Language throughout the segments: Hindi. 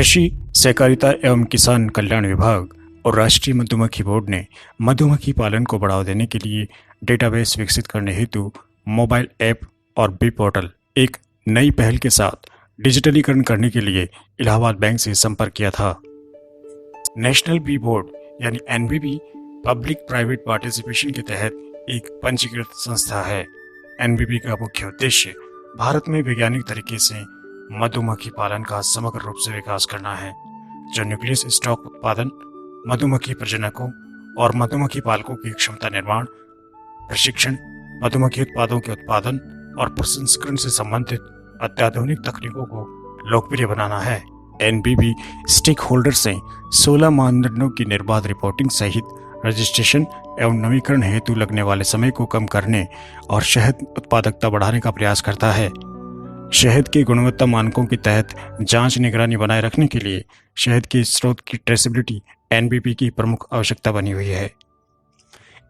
कृषि सहकारिता एवं किसान कल्याण विभाग और राष्ट्रीय मधुमक्खी बोर्ड ने मधुमक्खी पालन को बढ़ावा देने के लिए डेटाबेस विकसित करने हेतु मोबाइल ऐप और बी पोर्टल एक नई पहल के साथ डिजिटलीकरण करने के लिए इलाहाबाद बैंक से संपर्क किया था। नेशनल बी बोर्ड यानी एनबीबी पब्लिक प्राइवेट पार्टिसिपेशन के तहत एक पंजीकृत संस्था है। एनबीबी का मुख्य उद्देश्य भारत में वैज्ञानिक तरीके से मधुमक्खी पालन का समग्र रूप से विकास करना है, जो न्यूक्लियस स्टॉक उत्पादन, मधुमक्खी प्रजनकों और मधुमक्खी पालकों की क्षमता निर्माण, प्रशिक्षण, मधुमक्खी उत्पादों के उत्पादन और प्रसंस्करण से संबंधित अत्याधुनिक तकनीकों को लोकप्रिय बनाना है। एनबीबी स्टेक होल्डर से 16 मानदंडों की निर्बाध रिपोर्टिंग सहित रजिस्ट्रेशन एवं नवीकरण हेतु लगने वाले समय को कम करने और शहद उत्पादकता बढ़ाने का प्रयास करता है। शहद की गुणवत्ता मानकों के तहत जांच निगरानी बनाए रखने के लिए शहद के स्रोत की ट्रेसेबिलिटी एनबीबी की प्रमुख आवश्यकता बनी हुई है।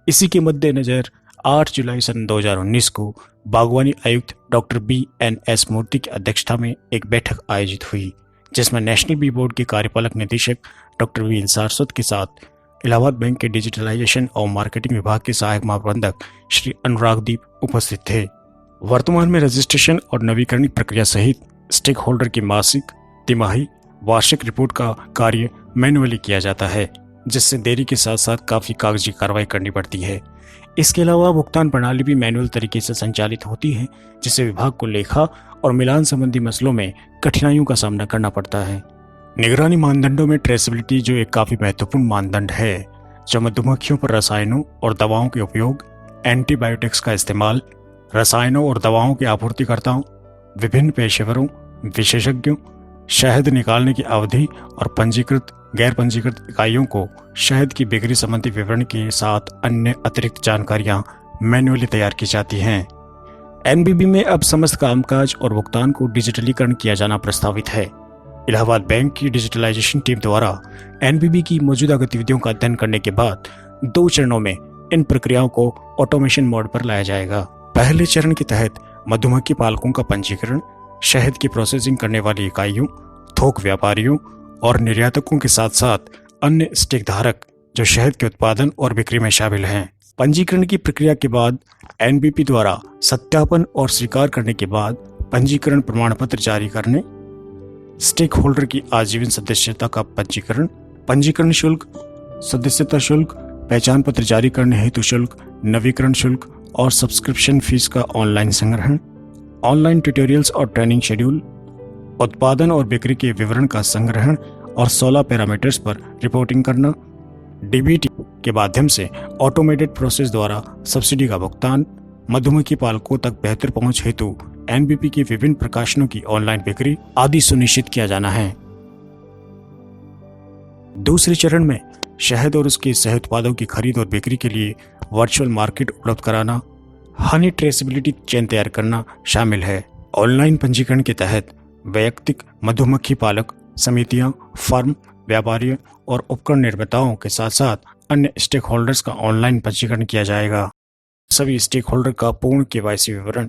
इसी के मद्देनजर 8 जुलाई सन 2019 को बागवानी आयुक्त डॉक्टर BNS मूर्ति की अध्यक्षता में एक बैठक आयोजित हुई, जिसमें नेशनल बी बोर्ड के कार्यपालक निदेशक डॉक्टर V सारस्वत के साथ इलाहाबाद बैंक के डिजिटलाइजेशन और मार्केटिंग विभाग के सहायक महाप्रबंधक श्री अनुरागदीप उपस्थित थे। वर्तमान में रजिस्ट्रेशन और नवीकरण प्रक्रिया सहित स्टेक होल्डर की मासिक, तिमाही, वार्षिक रिपोर्ट का कार्य मैन्युअली किया जाता है, जिससे देरी के साथ साथ काफ़ी कागजी कार्रवाई करनी पड़ती है। इसके अलावा भुगतान प्रणाली भी मैनुअल तरीके से संचालित होती है, जिससे विभाग को लेखा और मिलान संबंधी मसलों में कठिनाइयों का सामना करना पड़ता है। निगरानी मानदंडों में ट्रेसेबिलिटी जो एक काफ़ी महत्वपूर्ण मानदंड है, जो मधुमक्खियों पर रसायनों और दवाओं के उपयोग, एंटीबायोटिक्स का इस्तेमाल, रसायनों और दवाओं के आपूर्तिकर्ताओं, विभिन्न पेशेवरों, विशेषज्ञों, शहद निकालने की अवधि और पंजीकृत गैर पंजीकृत इकाइयों को शहद की बिक्री संबंधी विवरण के साथ अन्य अतिरिक्त जानकारियां मैन्युअली तैयार की जाती हैं। एनबीबी में अब समस्त कामकाज और भुगतान को डिजिटलीकरण किया जाना प्रस्तावित है। इलाहाबाद बैंक की डिजिटलाइजेशन टीम द्वारा एनबीबी की मौजूदा गतिविधियों का अध्ययन करने के बाद 2 चरणों में इन प्रक्रियाओं को ऑटोमेशन मोड पर लाया जाएगा। पहले चरण के तहत मधुमक्खी पालकों का पंजीकरण, शहद की प्रोसेसिंग करने वाली इकाइयों, थोक व्यापारियों और निर्यातकों के साथ साथ अन्य स्टेक धारक जो शहद के उत्पादन और बिक्री में शामिल हैं। पंजीकरण की प्रक्रिया के बाद एनबीपी द्वारा सत्यापन और स्वीकार करने के बाद पंजीकरण प्रमाण पत्र जारी करने, स्टेक होल्डर की आजीवन सदस्यता का पंजीकरण, पंजीकरण शुल्क, सदस्यता शुल्क, पहचान पत्र जारी करने हेतु शुल्क, नवीकरण शुल्क और सब्सक्रिप्शन फीस का ऑनलाइन संग्रहण, ऑनलाइन ट्यूटोरियल्स और ट्रेनिंग शेड्यूल, उत्पादन और बिक्री के विवरण का संग्रहण और 16 पैरामीटर्स पर रिपोर्टिंग करना, डीबीटी के माध्यम से ऑटोमेटेड प्रोसेस द्वारा सब्सिडी का भुगतान, मधुमक्खी पालकों तक बेहतर पहुंच हेतु एनबीपी के विभिन्न प्रकाशनों की ऑनलाइन बिक्री आदि सुनिश्चित किया जाना है। दूसरे चरण में शहद और उसके सह उत्पादों की खरीद और बिक्री के लिए वर्चुअल मार्केट उपलब्ध कराना, हनी ट्रेसेबिलिटी चेन तैयार करना शामिल है। ऑनलाइन पंजीकरण के तहत वैयक्तिक मधुमक्खी पालक समितियां, फर्म, व्यापारी और उपकरण निर्माताओं के साथ साथ अन्य स्टेक होल्डर्स का ऑनलाइन पंजीकरण किया जाएगा। सभी स्टेक होल्डर का पूर्ण केवाईसी विवरण,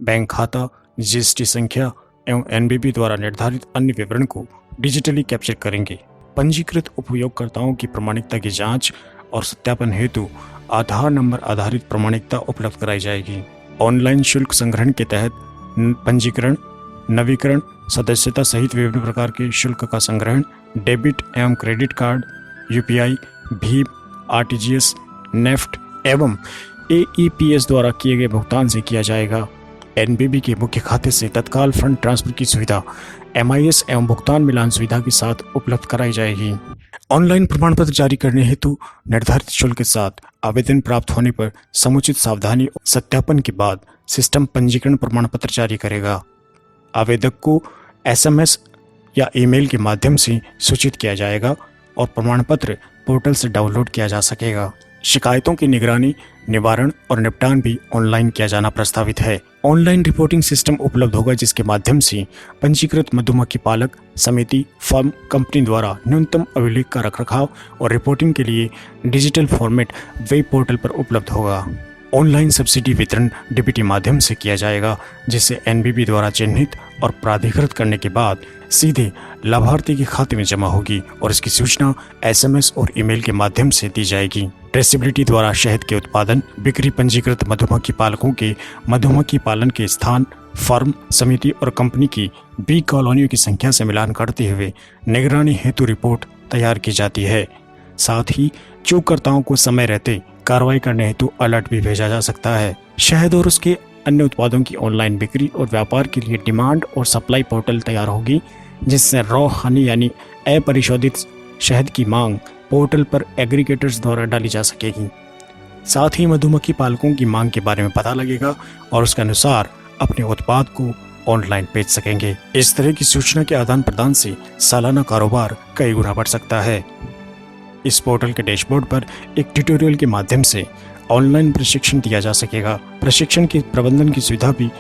बैंक खाता, जीएसटी संख्या एवं एनबीबी द्वारा निर्धारित अन्य विवरण को डिजिटली कैप्चर करेंगे। पंजीकृत उपयोगकर्ताओं की प्रामाणिकता की जांच और सत्यापन हेतु आधार नंबर आधारित प्रामाणिकता उपलब्ध कराई जाएगी। ऑनलाइन शुल्क संग्रहण के तहत पंजीकरण, नवीकरण, सदस्यता सहित विभिन्न प्रकार के शुल्क का संग्रहण डेबिट एवं credit card, UPI, Bhim, RTGS, NEFT एवं एईपीएस द्वारा किए गए भुगतान से किया जाएगा। एनबीबी के मुख्य खाते से तत्काल फंड ट्रांसफर की सुविधा एमआईएस एवं भुगतान मिलान सुविधा के साथ उपलब्ध कराई जाएगी। ऑनलाइन प्रमाण पत्र जारी करने हेतु निर्धारित शुल्क के साथ आवेदन प्राप्त होने पर समुचित सावधानी और सत्यापन के बाद सिस्टम पंजीकरण प्रमाण पत्र जारी करेगा। आवेदक को एसएमएस या ईमेल के माध्यम से सूचित किया जाएगा और प्रमाण पत्र पोर्टल से डाउनलोड किया जा सकेगा। शिकायतों की निगरानी, निवारण और निपटान भी ऑनलाइन किया जाना प्रस्तावित है। ऑनलाइन रिपोर्टिंग सिस्टम उपलब्ध होगा, जिसके माध्यम से पंजीकृत मधुमक्खी पालक समिति, फर्म, कंपनी द्वारा न्यूनतम अभिलेख का रखरखाव और रिपोर्टिंग के लिए डिजिटल फॉर्मेट वेब पोर्टल पर उपलब्ध होगा। ऑनलाइन सब्सिडी वितरण डीबीटी माध्यम से किया जाएगा, जिसे एनबीबी द्वारा चिन्हित और प्राधिकृत करने के बाद सीधे लाभार्थी के खाते में जमा होगी और इसकी सूचना एसएमएस और ईमेल के माध्यम से दी जाएगी। ट्रेसेबिलिटी द्वारा शहद के उत्पादन, बिक्री, पंजीकृत मधुमक्खी पालकों के मधुमक्खी पालन के स्थान, फर्म, समिति और कंपनी की बी कॉलोनियों की संख्या से मिलान करते हुए निगरानी हेतु रिपोर्ट तैयार की जाती है। साथ ही चूककर्ताओं को समय रहते कार्रवाई करने हेतु अलर्ट भी भेजा जा सकता है। शहद और उसके अन्य उत्पादों की ऑनलाइन बिक्री और व्यापार के लिए डिमांड और सप्लाई पोर्टल तैयार होगी, जिससे रॉ हनी यानी अपरिशोधित शहद की मांग पोर्टल पर एग्रीगेटर्स द्वारा डाली जा सकेगी। साथ ही मधुमक्खी पालकों की मांग के बारे में पता लगेगा और उसके अनुसार अपने उत्पाद को ऑनलाइन बेच सकेंगे। इस तरह की सूचना के आदान प्रदान से सालाना कारोबार कई गुना बढ़ सकता है। इस पोर्टल के डैशबोर्ड पर एक ट्यूटोरियल के माध्यम से ऑनलाइन प्रशिक्षण दिया जा सकेगा। प्रशिक्षण के प्रबंधन की सुविधा भी